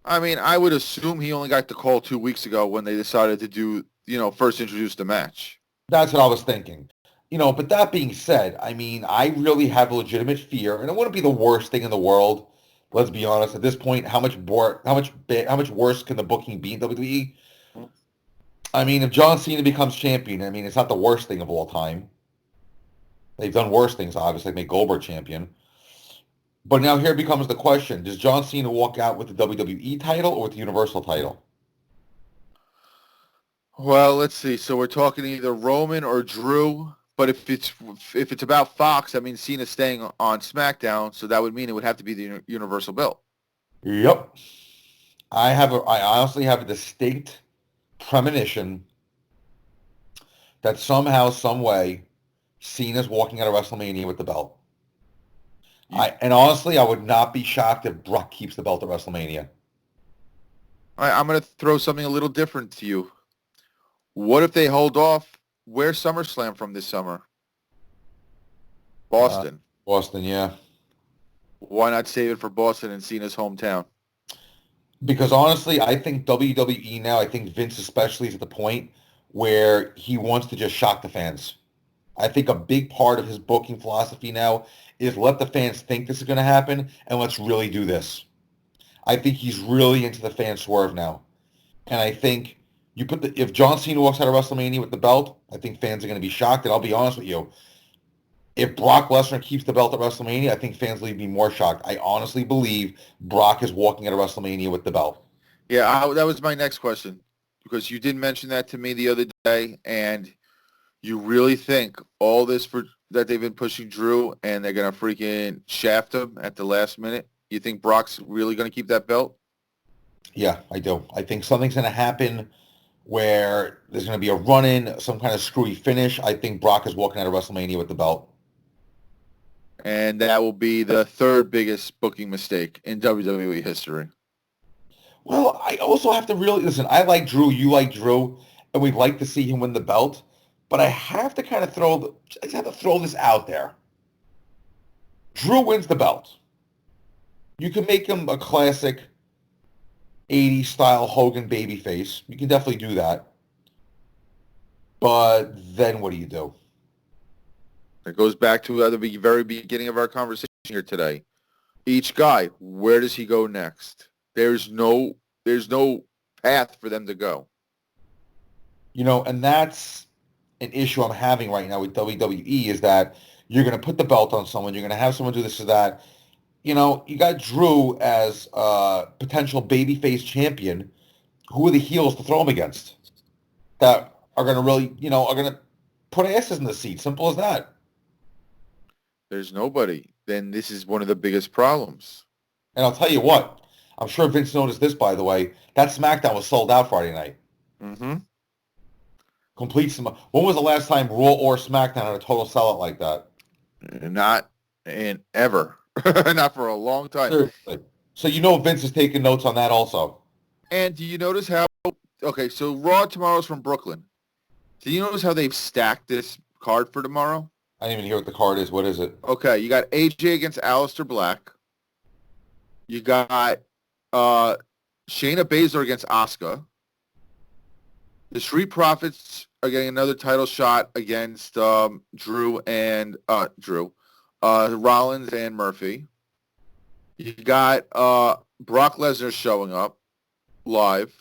I mean, I would assume he only got the call 2 weeks ago when they decided to do, first introduce the match. That's what I was thinking. But that being said, I mean, I really have a legitimate fear, and it wouldn't be the worst thing in the world. Let's be honest. At this point, how much worse can the booking be in WWE? I mean, if John Cena becomes champion, I mean, it's not the worst thing of all time. They've done worse things, obviously, like make Goldberg champion. But now here becomes the question: does John Cena walk out with the WWE title or with the Universal title? Well, let's see. So we're talking either Roman or Drew. But if it's about Fox, I mean, Cena's staying on SmackDown, so that would mean it would have to be the Universal belt. Yep. I honestly have a distinct premonition that somehow, some way, Cena's walking out of WrestleMania with the belt. And honestly, I would not be shocked if Brock keeps the belt at WrestleMania. All right, I'm going to throw something a little different to you. What if they hold off? Where's SummerSlam from this summer? Boston. Boston, yeah. Why not save it for Boston and Cena's hometown? Because honestly, I think WWE now, I think Vince especially is at the point where he wants to just shock the fans. I think a big part of his booking philosophy now is let the fans think this is going to happen and let's really do this. I think he's really into the fan swerve now. And I think if John Cena walks out of WrestleMania with the belt, I think fans are going to be shocked. And I'll be honest with you, if Brock Lesnar keeps the belt at WrestleMania, I think fans will be more shocked. I honestly believe Brock is walking out of WrestleMania with the belt. Yeah, that was my next question because you did mention that to me the other day, and you really think all this that they've been pushing Drew and they're going to freaking shaft him at the last minute? You think Brock's really going to keep that belt? Yeah, I do. I think something's going to happen where there's going to be a run-in, some kind of screwy finish. I think Brock is walking out of WrestleMania with the belt. And that will be the third biggest booking mistake in WWE history. Well, I also have to really, listen, I like Drew, you like Drew, and we'd like to see him win the belt, but I have to kind of throw this out there. Drew wins the belt. You can make him a classic 80s style Hogan babyface. You can definitely do that. But then what do you do? It goes back to the very beginning of our conversation here today. Each guy, where does he go next? There's no path for them to go. And that's an issue I'm having right now with WWE is that you're going to put the belt on someone. You're going to have someone do this or that. You got Drew as a potential babyface champion who are the heels to throw them against that are going to really, are going to put asses in the seat? Simple as that. There's nobody. Then this is one of the biggest problems. And I'll tell you what, I'm sure Vince noticed this, by the way. That SmackDown was sold out Friday night. Mm-hmm. When was the last time Raw or SmackDown had a total sellout like that? Not in ever. Not for a long time. Seriously. So Vince is taking notes on that also. And do you notice how... Okay, so Raw tomorrow's from Brooklyn. Do you notice how they've stacked this card for tomorrow? I didn't even hear what the card is. What is it? Okay, you got AJ against Aleister Black. You got Shayna Baszler against Asuka. The Street Profits are getting another title shot against Rollins and Murphy. You got Brock Lesnar showing up live.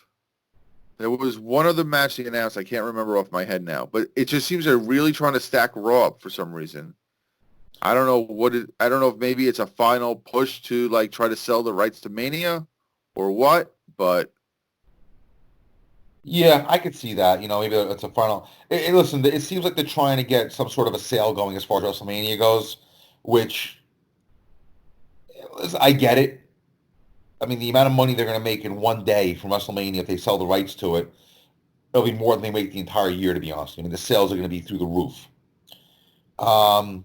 There was one other match they announced. I can't remember off my head now, but it just seems they're really trying to stack Raw up for some reason. I don't know I don't know if maybe it's a final push to like try to sell the rights to Mania or what, but yeah, I could see that. Maybe it's a final. Listen, it seems like they're trying to get some sort of a sale going as far as WrestleMania goes, which I get it. I mean, the amount of money they're going to make in one day from WrestleMania if they sell the rights to it, it'll be more than they make the entire year, to be honest. I mean, the sales are going to be through the roof. But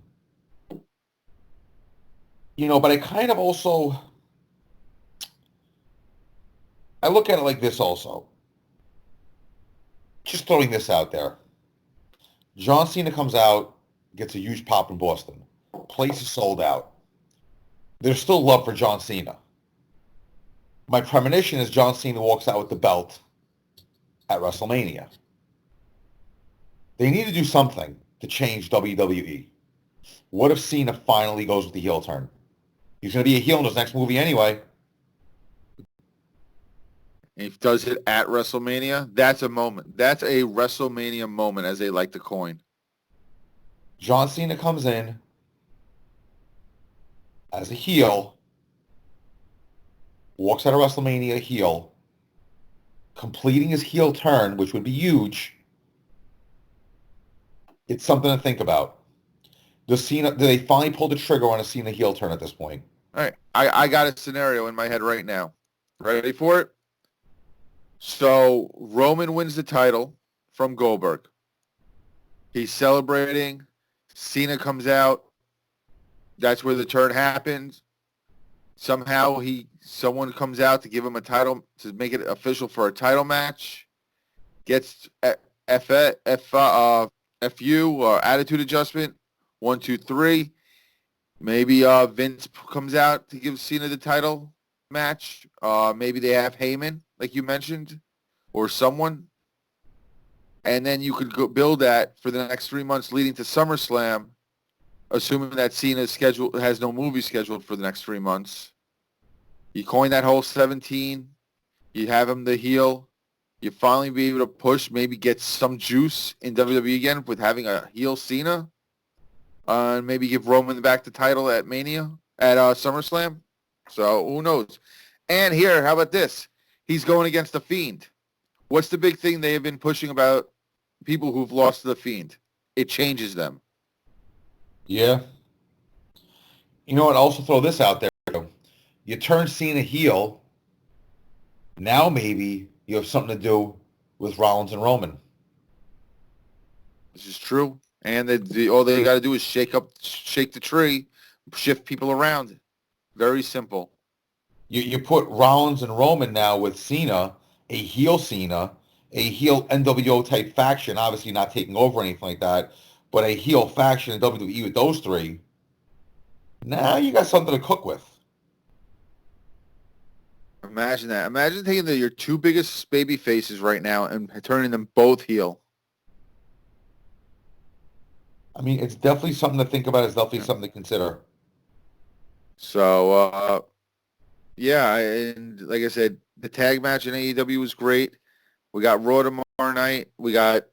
I kind of also, I look at it like this also. Just throwing this out there. John Cena comes out, gets a huge pop in Boston. Place is sold out. There's still love for John Cena. My premonition is John Cena walks out with the belt at WrestleMania. They need to do something to change WWE. What if Cena finally goes with the heel turn? He's going to be a heel in his next movie anyway. if he does it at WrestleMania, that's a moment. That's a WrestleMania moment, as they like to coin. John Cena comes in as a heel, walks out of WrestleMania heel, completing his heel turn, which would be huge. It's something to think about. Do they finally pull the trigger on a Cena heel turn at this point? All right. I got a scenario in my head right now. Ready for it? So Roman wins the title from Goldberg. He's celebrating. Cena comes out. That's where the turn happens. Somehow someone comes out to give him a title, to make it official for a title match. Gets FU or attitude adjustment. 1, 2, 3. Maybe Vince comes out to give Cena the title match. Maybe they have Heyman, like you mentioned, or someone. And then you could go build that for the next 3 months leading to SummerSlam, assuming that Cena's schedule has no movie scheduled for the next 3 months. You coin that whole 17. You have him the heel. You finally be able to push, maybe get some juice in WWE again with having a heel Cena. And maybe give Roman back the title at Mania, at SummerSlam. So who knows? And here, how about this? He's going against The Fiend. What's the big thing they have been pushing about people who've lost to The Fiend? It changes them. Yeah. You know what? I'll also throw this out there. You turn Cena heel. Now maybe you have something to do with Rollins and Roman. This is true. And all they got to do is shake the tree, shift people around. Very simple. You put Rollins and Roman now with Cena, a heel NWO type faction, obviously not taking over or anything like that, but a heel faction in WWE with those three. Now you got something to cook with. Imagine that. Imagine taking your two biggest baby faces right now and turning them both heel. I mean, it's definitely something to think about. It's definitely something to consider. So, yeah, and like I said, the tag match in AEW was great. We got Raw tomorrow night. We got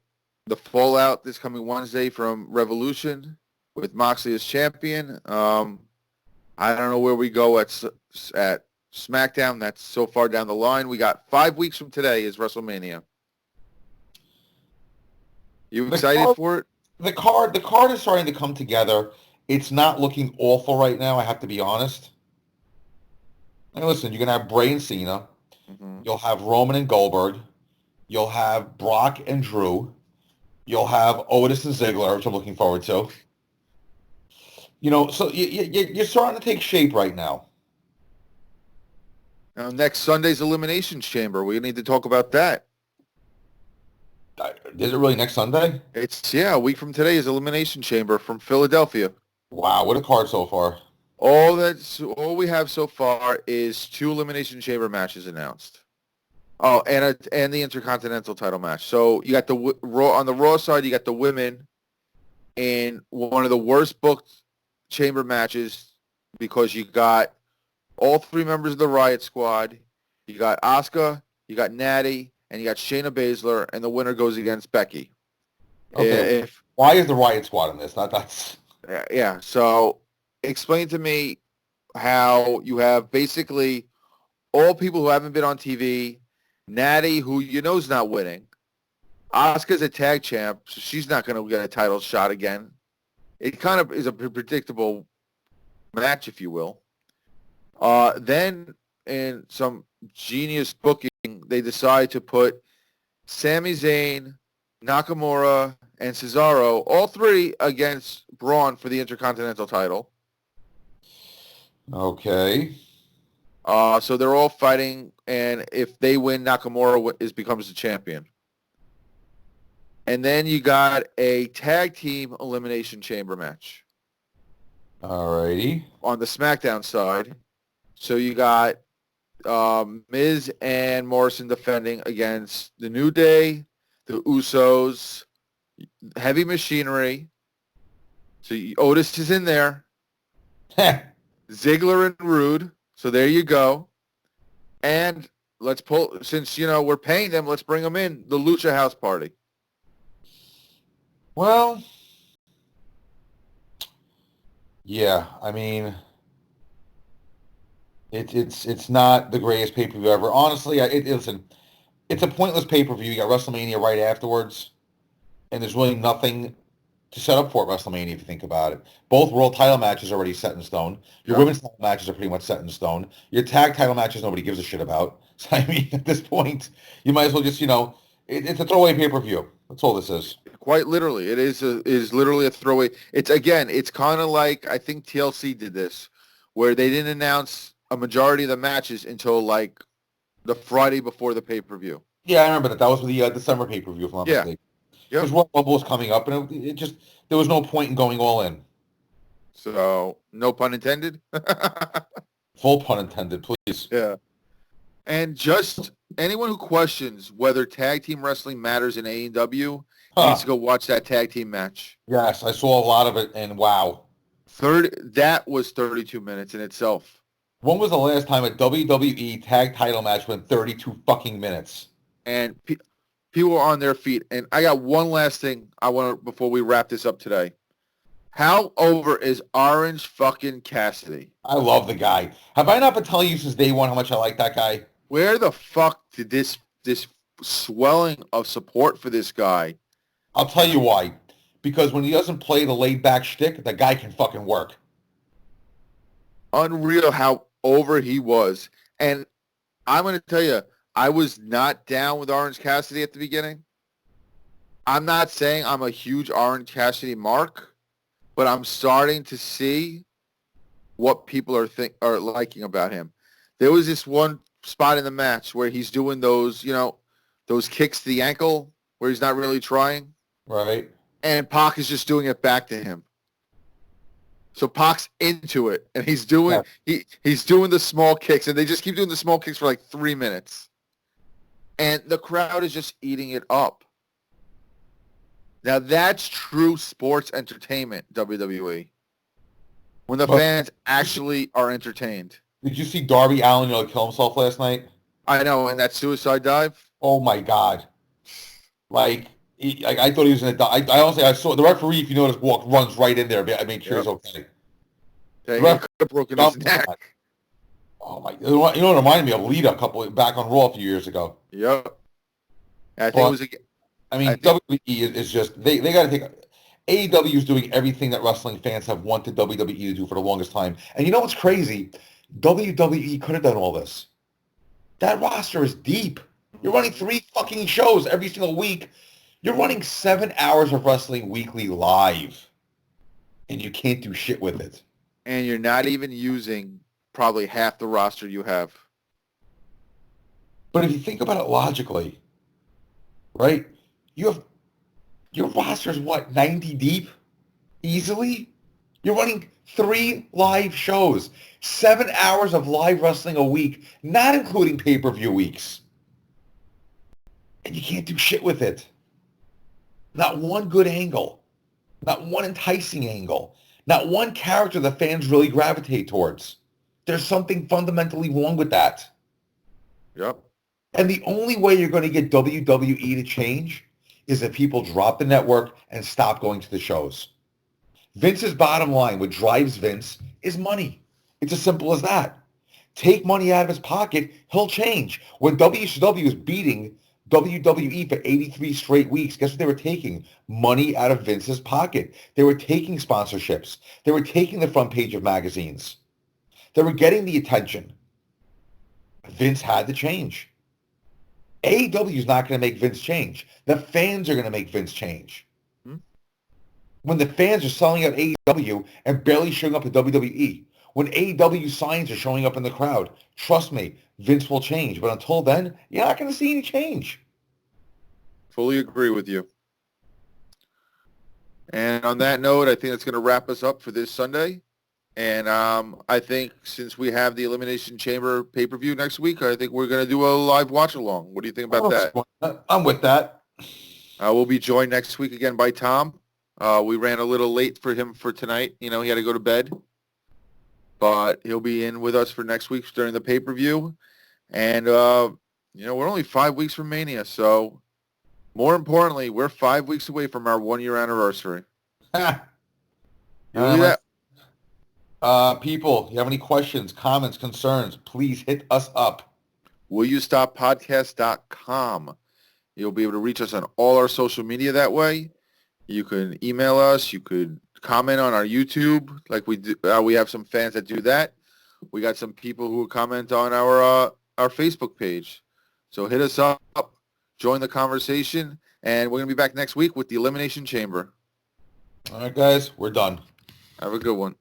the Fallout this coming Wednesday from Revolution with Moxley as champion. I don't know where we go at SmackDown. That's so far down the line. We got 5 weeks from today is WrestleMania. You excited for it? The card is starting to come together. It's not looking awful right now, I have to be honest. And listen, you're going to have Bray and Cena. Mm-hmm. You'll have Roman and Goldberg. You'll have Brock and Drew. You'll have Otis and Ziggler, which I'm looking forward to. You know, so you're starting to take shape right now. Now, next Sunday's Elimination Chamber. We need to talk about that. Is it really next Sunday? It's, a week from today is Elimination Chamber from Philadelphia. Wow, what a card so far. All we have so far is 2 Elimination Chamber matches announced. Oh, and the Intercontinental title match. So you got on the Raw side, you got the women in one of the worst booked chamber matches because you got all 3 members of the Riot Squad. You got Asuka, you got Natty, and you got Shayna Baszler, and the winner goes against Becky. Okay. Why is the Riot Squad in this? That's. Yeah. So explain to me how you have basically all people who haven't been on TV. Natty, who you know is not winning. Asuka's a tag champ, so she's not going to get a title shot again. It kind of is a predictable match, if you will. Then, in some genius booking, they decide to put Sami Zayn, Nakamura, and Cesaro, all 3 against Braun for the Intercontinental title. Okay. So they're all fighting, and if they win, Nakamura becomes the champion. And then you got a tag team elimination chamber match. Alrighty. On the SmackDown side. So you got Miz and Morrison defending against the New Day, the Usos, Heavy Machinery. So Otis is in there. Ziggler and Rude. So there you go. And let's pull, since, we're paying them, let's bring them in, the Lucha House Party. Well, yeah, I mean, it's not the greatest pay-per-view ever. Honestly, listen, it's a pointless pay-per-view. You got WrestleMania right afterwards, and there's really nothing to set up for at WrestleMania if you think about it. Both world title matches are already set in stone. Your women's title matches are pretty much set in stone. Your tag title matches nobody gives a shit about. So, I mean, at this point, you might as well just, it's a throwaway pay-per-view. That's all this is. Quite literally. It is literally a throwaway. It's kind of like, I think TLC did this, where they didn't announce a majority of the matches until, like, the Friday before the pay-per-view. Yeah, I remember that. That was the December pay-per-view, if I'm not mistaken. Because Royal Rumble was coming up, and it just, there was no point in going all in. So, no pun intended? Full pun intended, please. Yeah. And just anyone who questions whether tag team wrestling matters in AEW needs to go watch that tag team match. Yes, I saw a lot of it, and wow. That was 32 minutes in itself. When was the last time a WWE tag title match went 32 fucking minutes? And people are on their feet. And I got one last thing I want to, before we wrap this up today. How over is Orange fucking Cassidy? I love the guy. Have I not been telling you since day one how much I like that guy? Where the fuck did this swelling of support for this guy? I'll tell you why. Because when he doesn't play the laid-back shtick, the guy can fucking work. Unreal how over he was. And I'm going to tell you, I was not down with Orange Cassidy at the beginning. I'm not saying I'm a huge Orange Cassidy mark, but I'm starting to see what people are liking about him. There was this one spot in the match where he's doing those kicks to the ankle where he's not really trying. Right. And Pac is just doing it back to him. So Pac's into it, and he's doing the small kicks, and they just keep doing the small kicks for like 3 minutes. And the crowd is just eating it up. Now that's true sports entertainment, WWE. When the fans actually are entertained. Did you see Darby Allin kill himself last night? I know, and that suicide dive. Oh my God! Like I thought he was going to die. I honestly, I saw the referee. If you notice, runs right in there. I made sure he's okay. Yeah, he could have broken his neck. Oh you know what it reminded me of? Lita back on Raw a few years ago. Yep. I think Well, it was. I mean, I think WWE is just they got to take. AEW is doing everything that wrestling fans have wanted WWE to do for the longest time. And you know what's crazy? WWE could have done all this. That roster is deep. You're running 3 fucking shows every single week. You're running 7 hours of wrestling weekly live, and you can't do shit with it. and you're not even using probably half the roster you have. But if you think about it logically, right? Your roster's what, 90 deep? Easily? You're running 3 live shows, 7 hours of live wrestling a week, not including pay-per-view weeks. And you can't do shit with it. Not one good angle. Not one enticing angle. Not one character the fans really gravitate towards. There's something fundamentally wrong with that. Yep. And the only way you're going to get WWE to change is if people drop the network and stop going to the shows. Vince's bottom line, what drives Vince, is money. It's as simple as that. Take money out of his pocket, he'll change. When WCW was beating WWE for 83 straight weeks, guess what they were taking? Money out of Vince's pocket. They were taking sponsorships. They were taking the front page of magazines. They were getting the attention. Vince had to change. AEW is not going to make Vince change. The fans are going to make Vince change. When the fans are selling out AEW and barely showing up at WWE, when AEW signs are showing up in the crowd, trust me, Vince will change. But until then, you're not going to see any change. Fully agree with you. And on that note, I think that's going to wrap us up for this Sunday. And I think since we have the Elimination Chamber pay-per-view next week, I think we're going to do a live watch-along. What do you think about that? I'm with that. We'll be joined next week again by Tom. We ran a little late for him for tonight. You know, he had to go to bed. But he'll be in with us for next week during the pay-per-view. And, you know, we're only 5 weeks from Mania. So, more importantly, we're 5 weeks away from our 1-year anniversary. You believe that? People, you have any questions, comments, concerns, please hit us up. WillYouStopPodcast.com. You'll be able to reach us on all our social media that way. You can email us. You could comment on our YouTube, like we do. We have some fans that do that. We got some people who comment on our Facebook page. So hit us up, join the conversation, and we're going to be back next week with the Elimination Chamber. All right, guys, we're done. Have a good one.